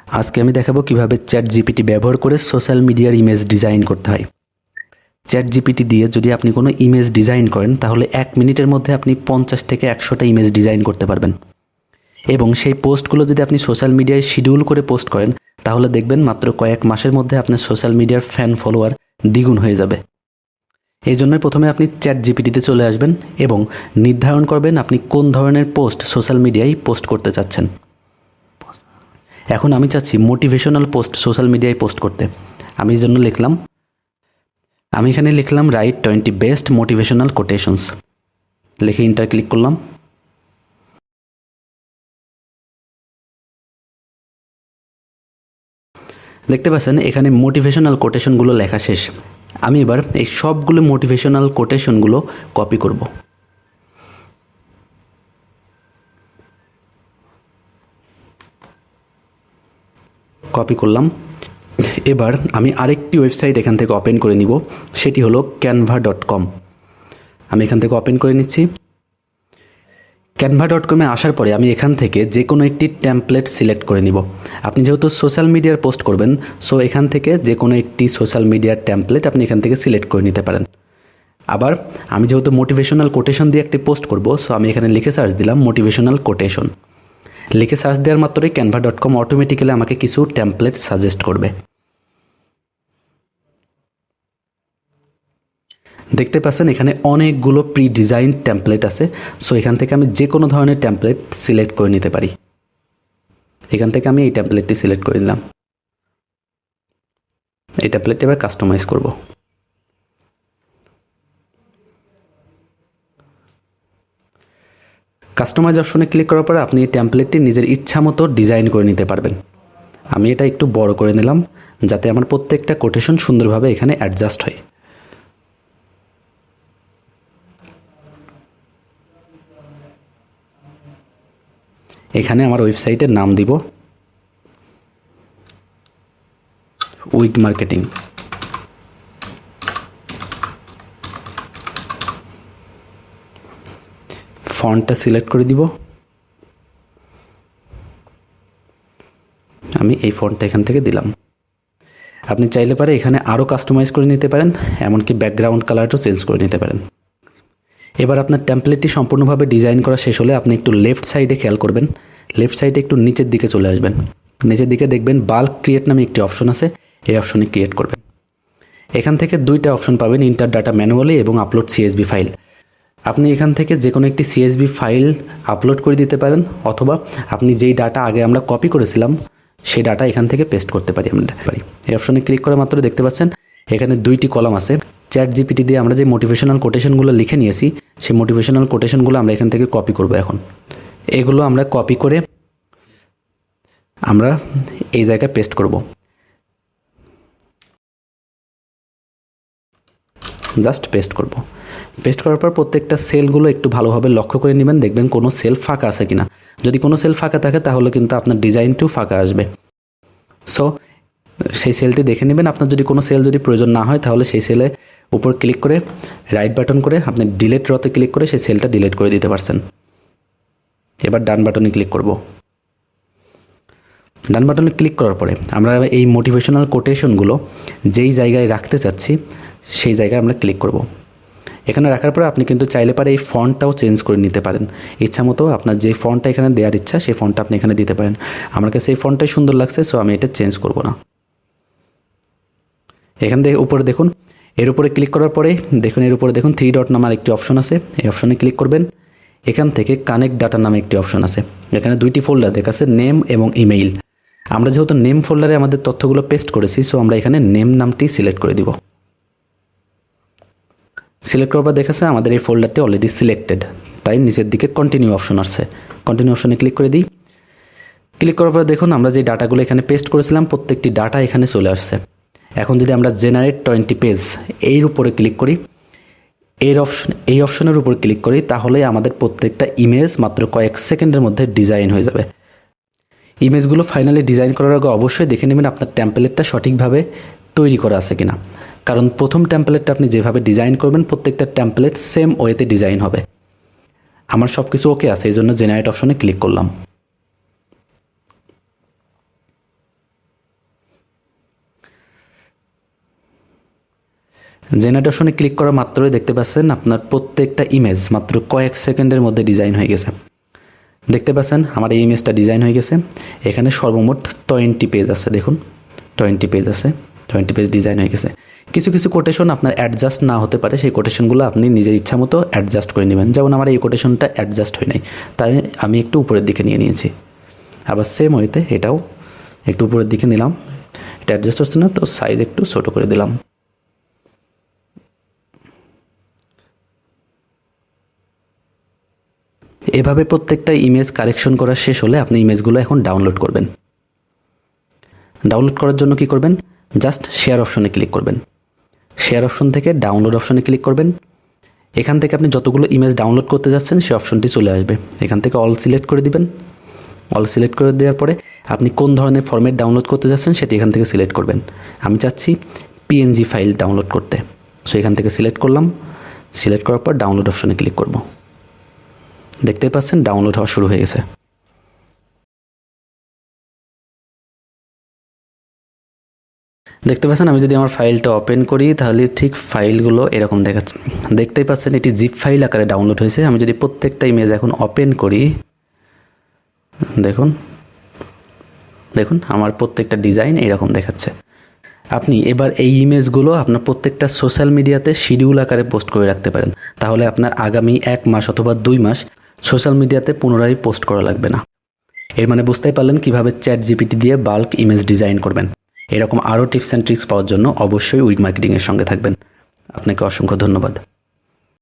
আজকে আমি দেখাবো কিভাবে চ্যাট জিপিটি ব্যবহার করে সোশ্যাল মিডিয়ার ইমেজ ডিজাইন করতে হয়। চ্যাট জিপিটি দিয়ে যদি আপনি কোনো ইমেজ ডিজাইন করেন তাহলে 1 মিনিটের মধ্যে আপনি 50 থেকে 100টা ইমেজ ডিজাইন করতে পারবেন এবং সেই পোস্টগুলো যদি আপনি সোশ্যাল মিডিয়ায় শিডিউল করে পোস্ট করেন তাহলে দেখবেন মাত্র কয়েক মাসের মধ্যে আপনার সোশ্যাল মিডিয়ার ফ্যান ফলোয়ার দ্বিগুণ হয়ে যাবে। এই জন্যই প্রথমে আপনি চ্যাট জিপিটিতে চলে আসবেন এবং নির্ধারণ করবেন আপনি কোন ধরনের পোস্ট সোশ্যাল মিডিয়ায় পোস্ট করতে চাচ্ছেন। এখন আমি চাচ্ছি মোটিভেশনাল পোস্ট সোশ্যাল মিডিয়ায় পোস্ট করতে। আমি এই জন্য আমি এখানে লিখলাম রাইট 20 বেস্ট মোটিভেশনাল কোটেশনস, লিখে ইন্টার ক্লিক করলাম। দেখতে পাচ্ছেন এখানে মোটিভেশনাল কোটেশনগুলো লেখা শেষ। আমি এবার এই সবগুলো মোটিভেশনাল কোটেশনগুলো কপি করব। কপি করলাম। এবার আমি আরেকটি ওয়েবসাইট এখান থেকে ওপেন করে নিব, সেটি হলো canva.com। আমি এখান থেকে ওপেন করে নিচ্ছি। canva.com আসার পরে আমি এখান থেকে যে কোনো একটি টেমপ্লেট সিলেক্ট করে নিব। আপনি যেহেতু সোশ্যাল মিডিয়ার পোস্ট করবেন, সো এখান থেকে যে কোনো একটি সোশ্যাল মিডিয়ার টেমপ্লেট আপনি এখান থেকে সিলেক্ট করে নিতে পারেন। আবার আমি যেহেতু মোটিভেশনাল কোটেশন দিয়ে একটি পোস্ট করব, সো আমি এখানে লিখে সার্চ দিলাম মোটিভেশনাল কোটেশন। লিখে সার্চ দেওয়ার মাত্রই canva.com অটোমেটিক্যালি আমাকে কিছু টেমপ্লেট সাজেস্ট করবে। দেখতে পাচ্ছেন এখানে অনেকগুলো প্রি ডিজাইন টেমপ্লেট আছে, সো এখান থেকে আমি যে কোনো ধরনের টেমপ্লেট সিলেক্ট করে নিতে পারি। এখান থেকে আমি এই টেমপ্লেটটি সিলেক্ট করে নিলাম। এই টেমপ্লেটটি এবার কাস্টমাইজ করব। কাস্টমাইজ অপশনে ক্লিক করার পরে আপনি এই টেমপ্লেটটি নিজের ইচ্ছা মতো ডিজাইন করে নিতে পারবেন। আমি এটা একটু বড় করে নিলাম যাতে আমার প্রত্যেকটা কোটেশন সুন্দরভাবে এখানে অ্যাডজাস্ট হয়। এখানে আমার ওয়েবসাইটের নাম দিব WigMarketing। ফন্টটা সিলেক্ট করে দিব। আমি এই ফন্টটা এখান থেকে দিলাম। আপনি চাইলে পারে এখানে আরও কাস্টমাইজ করে নিতে পারেন, এমনকি ব্যাকগ্রাউন্ড কালারটাও চেঞ্জ করে নিতে পারেন। এবার আপনার টেমপ্লেটটি সম্পূর্ণভাবে ডিজাইন করা শেষ হলে আপনি একটু লেফট সাইডে খেয়াল করবেন। লেফট সাইডে একটু নিচের দিকে চলে আসবেন। নিচের দিকে দেখবেন বাল্ক ক্রিয়েট নামে একটি অপশন আছে, এই অপশনে ক্রিয়েট করবেন। এখান থেকে দুইটা অপশন পাবেন, ইন্টার ডাটা ম্যানুয়ালি এবং আপলোড CSV ফাইল। আপনি এখান থেকে যে কোনো একটি CSV ফাইল আপলোড করে দিতে পারেন, অথবা আপনি যেই ডাটা আগে আমরা কপি করেছিলাম সেই ডাটা এখান থেকে পেস্ট করতে পারি। এই অপশনে ক্লিক করা মাত্র দেখতে পাচ্ছেন এখানে দুইটি কলাম আছে। চ্যাট জিপিটি দিয়ে আমরা যে মোটিভেশনাল কোটেশনগুলো লিখে নিয়েছি সেই মোটিভেশনাল কোটেশনগুলো আমরা এখান থেকে কপি করব। এখন এগুলো আমরা কপি করে আমরা এই জায়গায় পেস্ট করব। জাস্ট পেস্ট করব। পেস্ট করার পর প্রত্যেকটা সেলগুলো একটু ভালোভাবে লক্ষ্য করে নেবেন, দেখবেন কোনো সেল ফাঁকা আছে কিনা। যদি কোনো সেল ফাঁকা থাকে তাহলে কিন্তু আপনার ডিজাইনটিও ফাঁকা আসবে। সো সেই সেলটি দেখে নেবেন। আপনার যদি কোনো সেল যদি প্রয়োজন না হয় তাহলে সেই সেলে উপর ক্লিক করে রাইট বাটন করে আপনি ডিলিট রতে ক্লিক করে সেই সেলটা ডিলিট করে দিতে পারছেন। এবার ডান বাটনে ক্লিক করব। ডান বাটনে ক্লিক করার পরে আমরা এই মোটিভেশনাল কোটেশনগুলো যেই জায়গায় রাখতে চাচ্ছি সেই জায়গায় আমরা ক্লিক করব। এখানে রাখার পরে আপনি কিন্তু চাইলে পারে এই ফন্টটাও চেঞ্জ করে নিতে পারেন। ইচ্ছা মতো আপনার যে ফন্টটা এখানে দেওয়ার ইচ্ছা সেই ফন্টটা আপনি এখানে দিতে পারেন। আমার কাছে এই ফন্টটাই সুন্দর লাগছে, সো আমি এটা চেঞ্জ করব না। এখান থেকে উপরে দেখুন, এর উপরে ক্লিক করার পরে দেখুন এর উপরে দেখুন 3 ডট নামের একটি অপশন আছে। এই অপশনে ক্লিক করবেন। এখান থেকে কানেক্ট ডাটা নামে একটি অপশন আছে। এখানে দুইটি ফোল্ডার দেখাচ্ছে, নেম এবং ইমেইল। আমরা যেহেতু নেম ফোল্ডারে আমাদের তথ্যগুলো পেস্ট করেছি, সো আমরা এখানে নেম নামটি সিলেক্ট করে দিব। সিলেক্ট করার পর দেখাচ্ছে আমাদের এই ফোল্ডারটি অলরেডি সিলেক্টেড, তাই নিচের দিকে কন্টিনিউ অপশন আসছে। কন্টিনিউ অপশনে ক্লিক করে দিই। ক্লিক করার পর দেখুন আমরা যে ডাটাগুলো এখানে পেস্ট করেছিলাম প্রত্যেকটি ডাটা এখানে চলে আসছে। এখন যদি আমরা জেনারেট 20 পেজ এর উপরে ক্লিক করি, এই অপশনের উপর ক্লিক করি, তাহলে আমাদের প্রত্যেকটা ইমেজ মাত্র কয়েক সেকেন্ডের মধ্যে ডিজাইন হয়ে যাবে। ইমেজগুলো ফাইনালি ডিজাইন করার আগে অবশ্যই দেখে নেবেন আপনার টেমপ্লেটটা সঠিকভাবে তৈরি করা আছে কিনা, কারণ প্রথম টেমপ্লেটটা আপনি যেভাবে ডিজাইন করবেন প্রত্যেকটা টেমপ্লেট সেম ওয়েতে ডিজাইন হবে। আমার সব কিছু ওকে আছে, এই জন্য জেনারেট অপশনে ক্লিক করলাম। জেনারেট অপশনে ক্লিক করা মাত্রই দেখতে পাচ্ছেন আপনার প্রত্যেকটা ইমেজ মাত্র কয়েক সেকেন্ডের মধ্যে ডিজাইন হয়ে গেছে। দেখতে পাচ্ছেন আমার এই ইমেজটা ডিজাইন হয়ে গেছে। এখানে সর্বমোট 20 পেজ আছে, দেখুন 20 পেজ আছে, 20 পেজ ডিজাইন হয়ে গেছে। কিছু কিছু কোটেশন আপনার অ্যাডজাস্ট না হতে পারে, সেই কোটেশনগুলো আপনি নিজের ইচ্ছা মতো অ্যাডজাস্ট করে নেবেন। যেমন আমার এই কোটেশনটা অ্যাডজাস্ট হয় নাই, তাই আমি একটু উপরের দিকে নিয়ে নিয়েছি। আবার সেম ওয়েতে এটাও একটু উপরের দিকে নিলাম, এটা অ্যাডজাস্ট হচ্ছে না তো সাইজ একটু ছোটো করে দিলাম। এভাবে প্রত্যেকটা ইমেজ কারেকশন করা শেষ হলে আপনি ইমেজগুলো এখন ডাউনলোড করবেন। ডাউনলোড করার জন্য কি করবেন, জাস্ট শেয়ার অপশনে ক্লিক করবেন। শেয়ার অপশন থেকে ডাউনলোড অপশনে ক্লিক করবেন। এখান থেকে আপনি যতগুলো ইমেজ ডাউনলোড করতে যাচ্ছেন সেই অপশনটি চলে আসবে। এখান থেকে অল সিলেক্ট করে দিবেন। অল সিলেক্ট করে দেওয়ার পরে আপনি কোন ধরনের ফরম্যাট ডাউনলোড করতে যাচ্ছেন সেটি এখান থেকে সিলেক্ট করবেন। আমি চাচ্ছি পিএনজি ফাইল ডাউনলোড করতে, সো এখান থেকে সিলেক্ট করলাম। সিলেক্ট করার পর ডাউনলোড অপশনে ক্লিক করব। দেখতেই পাচ্ছেন ডাউনলোড হওয়া শুরু হয়ে গেছে। দেখতে পাচ্ছেন আমি যদি আমার ফাইলটা ওপেন করি তাহলে ঠিক ফাইলগুলো এরকম দেখাচ্ছে। দেখতেই পাচ্ছেন এটি জিপ ফাইল আকারে ডাউনলোড হয়েছে। আমি যদি প্রত্যেকটা ইমেজ এখন ওপেন করি, দেখুন দেখুন আমার প্রত্যেকটা ডিজাইন এরকম দেখাচ্ছে। আপনি এবার এই ইমেজগুলো আপনার প্রত্যেকটা সোশ্যাল মিডিয়াতে শিডিউল আকারে পোস্ট করে রাখতে পারেন। তাহলে আপনার আগামী 1 মাস অথবা 2 মাস সোশ্যাল মিডিয়াতে পুনরায় পোস্ট করা লাগবে না। এর মানে বুঝতেই পারলেন কীভাবে চ্যাট জিপিটি দিয়ে বাল্ক ইমেজ ডিজাইন করবেন। এরকম আরও টিপস অ্যান্ড ট্রিক্স পাওয়ার জন্য অবশ্যই উইগ মার্কেটিংয়ের সঙ্গে থাকবেন। আপনাকে অসংখ্য ধন্যবাদ।